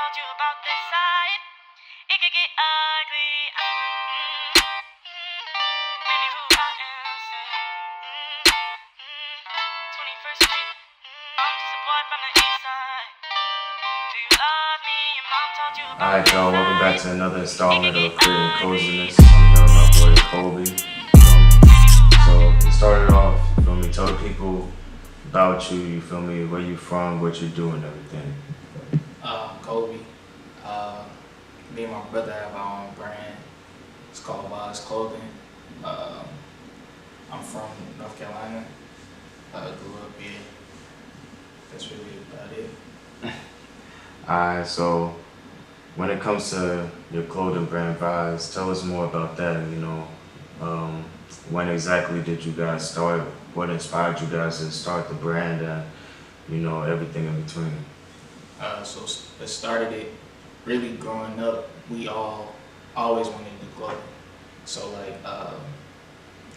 told you about this side. It could get ugly. Maybe who I am. 21st Street. I'm just a boy from the east side. Do you love me? Your mom told you about Alright, this y'all, welcome back side. to another installment of Creating Coziness. I'm here with my boy Kobe. So, to start it off, you feel me? Tell the people about you feel me? Where you from, what you do, and everything. Kobe. Me and my brother have our own brand. It's called Boss Clothing. I'm from North Carolina. Grew up here. That's really about it. Alright, so when it comes to your clothing brand Vibes, tell us more about that. When exactly did you guys start? What inspired you guys to start the brand and everything in between? So it started it really growing up. We all always wanted to do clothing. So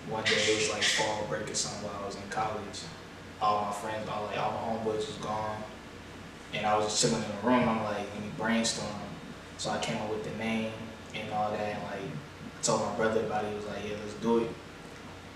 one day it was like fall break or something while I was in college. All my friends, all my homeboys was gone, and I was just chilling in the room. I'm like, let me brainstorm. So I came up with the name and all that. And I told my brother about it. He was like, yeah, let's do it.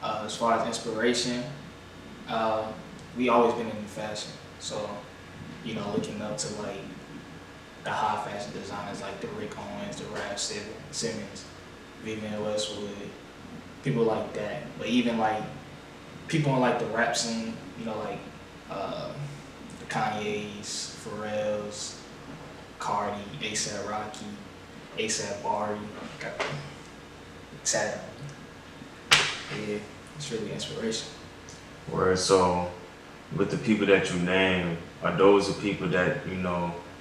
As far as inspiration, we always been in fashion. So looking up to the high fashion designers like the Rick Owens, the Raf Simmons, Vivian Westwood, people like that. But even people in the rap scene, the Kanye's, Pharrell's, Cardi, ASAP Rocky, ASAP Bari, etc. Yeah, it's really inspiration. Where so with the people that you name, are those the people that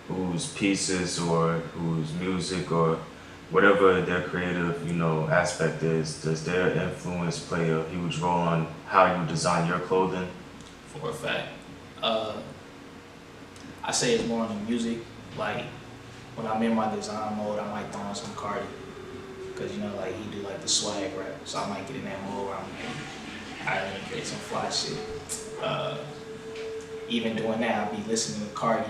whose pieces or whose music or whatever their creative aspect is, does their influence play a huge role on how you design your clothing? For a fact. I say it's more on the music. When I'm in my design mode, I might throw on some Cardi, cause he do the swag rap, so I might get in that mode where I create some fly shit. Even doing that, I'll be listening to Cardi.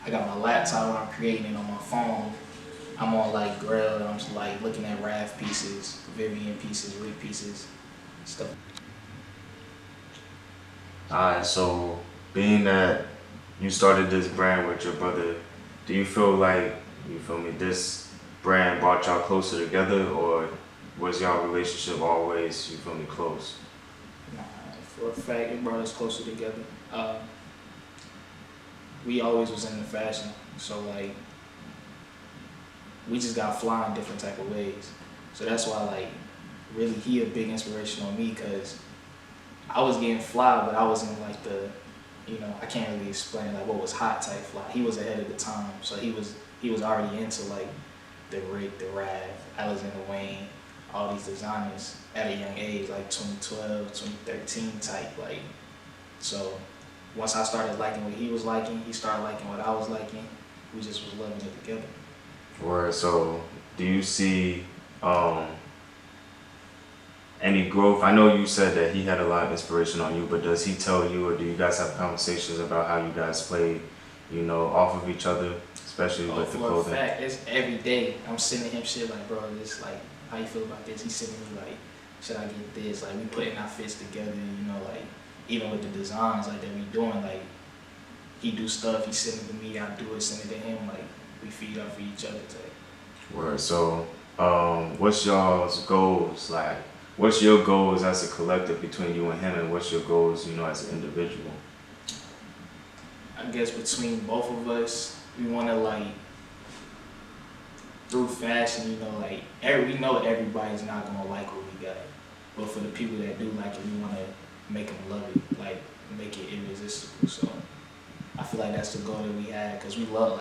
I got my laptop when I'm creating it on my phone. I'm on Grail, and I'm just looking at Raf pieces, Vivian pieces, Rick pieces, stuff. Alright, so being that you started this brand with your brother, do you feel this brand brought y'all closer together, or was y'all relationship always, close? Nah, for a fact, it brought us closer together. We always was into fashion, so we just got fly in different type of ways. So that's why really he a big inspiration on me, cause I was getting fly, but I wasn't I can't really explain what was hot type fly. He was ahead of the time, so he was already into the Rick, the Rav, Alexander Wayne, all these designers at a young age, 2012, 2013 type. So once I started liking what he was liking, he started liking what I was liking. We just was loving it together. Or so do you see any growth? I know you said that he had a lot of inspiration on you, but does he tell you, or do you guys have conversations about how you guys play, off of each other, especially with the clothing? For a fact, it's every day. I'm sending him shit bro, this how you feel about this? He's sending me should I get this? We putting our fits together, even with the designs that we doing, he do stuff, he send it to me, I do it, send it to him, we feed off of each other type. Word. So what's y'all's goals? What's your goals as a collective between you and him, and what's your goals, as an individual? I guess between both of us, we want to through fashion, we know everybody's not gonna like what we got, but for the people that do like it, we want to make them love it, make it irresistible. So I feel that's the goal that we had, cause we love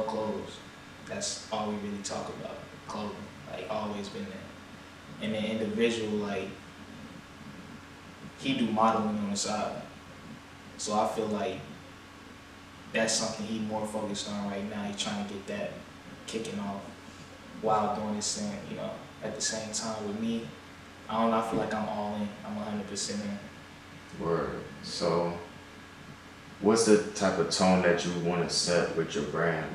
clothes. That's all we really talk about, clothing. Always been there. And the individual, he do modeling on the side. So I feel that's something he more focused on right now. He's trying to get that kicking off while doing this thing, at the same time with me. I don't know, I feel I'm all in. I'm 100% in. Word. So what's the type of tone that you want to set with your brand?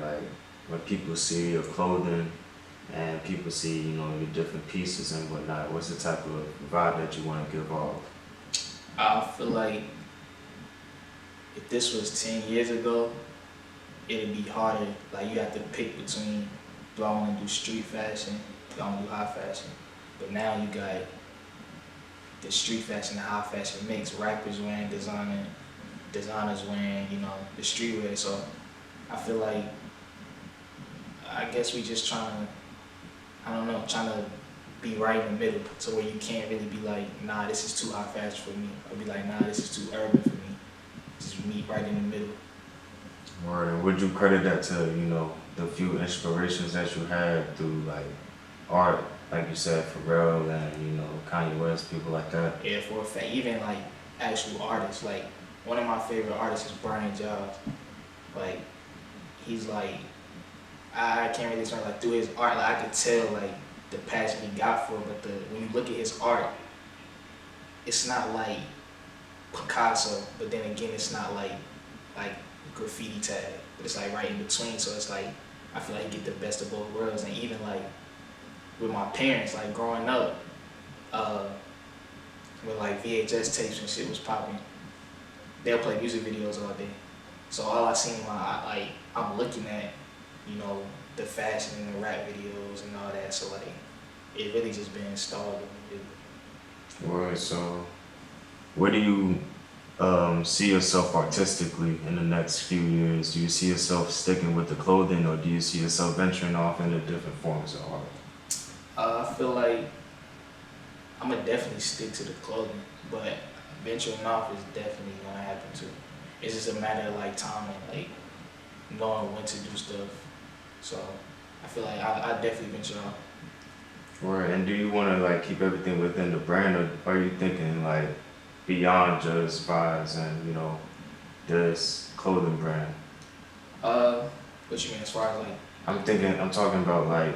when people see your clothing and people see, you know, your different pieces and whatnot? What's the type of vibe that you want to give off? I feel like if this was 10 years ago, it'd be harder. Like you have to pick between, do I want to do street fashion, do I want to do high fashion? But now you got the street fashion and high fashion mix. Rappers wearing designer, designers wearing, you know, the streetwear. So I feel like, I guess we just trying to, I don't know, trying to be right in the middle to where you can't really be like, nah, this is too high fashion for me. Or be like, nah, this is too urban for me. Just meet right in the middle. Word. And would you credit that to, you know, the few inspirations that you had through like art, like you said, Pharrell and, you know, Kanye West, people like that? Yeah, for a fact. Even like actual artists. Like one of my favorite artists is Brian Jobs. Like he's like, I can't really explain, like through his art, like I could tell like the passion he got for it, but when you look at his art, it's not like Picasso, but then again it's not like graffiti tag, but it's like right in between. So it's like I feel like you get the best of both worlds. And even like with my parents, like growing up, with like VHS tapes and shit was popping, they'll play music videos all day. So all I seen when I'm looking at, you know, the fashion and the rap videos and all that. So like it really just been installed in me. Word. So where do you see yourself artistically in the next few years? Do you see yourself sticking with the clothing, or do you see yourself venturing off into different forms of art? I feel like I'm gonna definitely stick to the clothing, but venturing off is definitely gonna happen too. It's just a matter of like time and like knowing when to do stuff. So I feel like I definitely venture off. Word. And do you want to like keep everything within the brand, or are you thinking like beyond just vibes and, you know, this clothing brand? What you mean as far as like? I'm talking about like,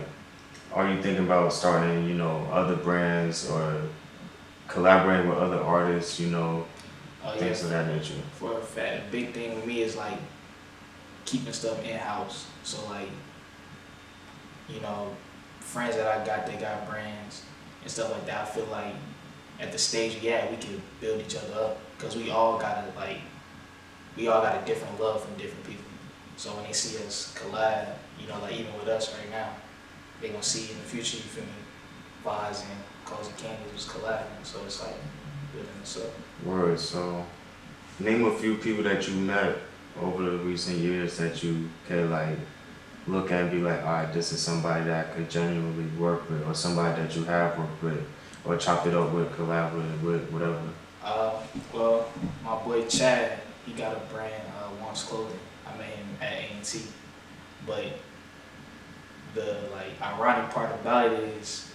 are you thinking about starting, you know, other brands or collaborating with other artists, you know, things of that nature? For a fact, a big thing with me is like keeping stuff in house. So like, you know, friends that I got, they got brands and stuff like that. I feel like at the stage we at, we can build each other up because we all got a different love from different people. So when they see us collab, you know, like even with us right now, they gonna see in the future, you feel me, Vaz and Cozy Candies was collabing. So it's like building us up. Word. So name a few people that you met over the recent years that you can like look at and be like, all right, this is somebody that I could genuinely work with, or somebody that you have worked with, or chopped it up with, collaborated with, whatever. Well, my boy Chad, he got a brand, Wants Clothing. I met him at A&T. But the like ironic part about it is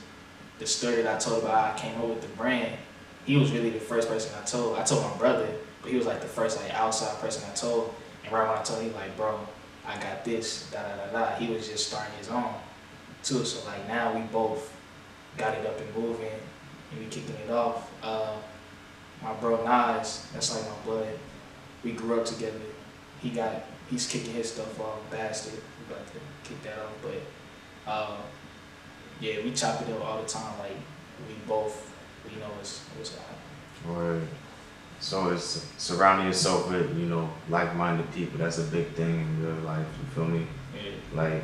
the story that I told about how I came up with the brand. He was really the first person I told. I told my brother, but he was like the first like outside person I told. And right when I told him, he like, bro, I got this, da da da da. He was just starting his own too. So like now we both got it up and moving, and we kicking it off. My bro Nas, that's like my blood. We grew up together. He's kicking his stuff off, Bastard. We about to kick that off, but yeah, we chop it up all the time. Like we know what's gonna happen. Word. So it's surrounding yourself with, you know, like-minded people. That's a big thing in real life. You feel me? Yeah. Like,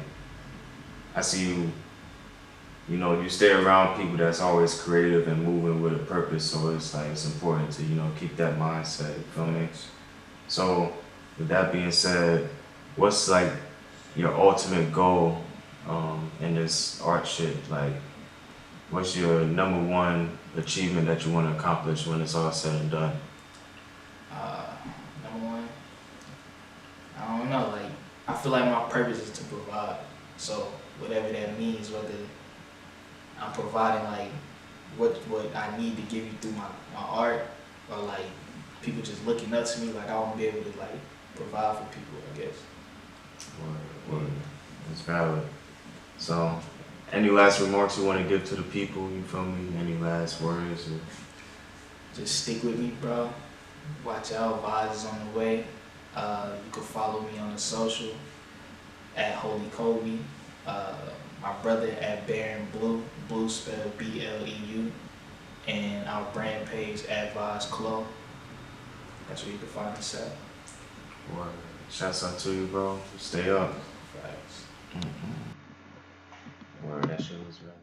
I see you. You know, you stay around people that's always creative and moving with a purpose. So it's like it's important to, you know, keep that mindset. You feel me? So with that being said, what's like your ultimate goal in this art shit? Like, what's your number one achievement that you want to accomplish when it's all said and done? Number one, I don't know. Like I feel like my purpose is to provide. So whatever that means, whether I'm providing like what I need to give you through my art, or like people just looking up to me, like I want to be able to like provide for people, I guess. Word. It's valid. So, any last remarks you want to give to the people? You feel me? Any last words? Or... Just stick with me, bro. Watch out, Vaz is on the way. You can follow me on the social. at Holy Kobe. My brother at Baron Blue, Blue spelled BLEU, and our brand page at Vaz Clo. That's where you can find us at. Word. Shouts out to you, bro. Stay up. Facts. Word, that shit was real.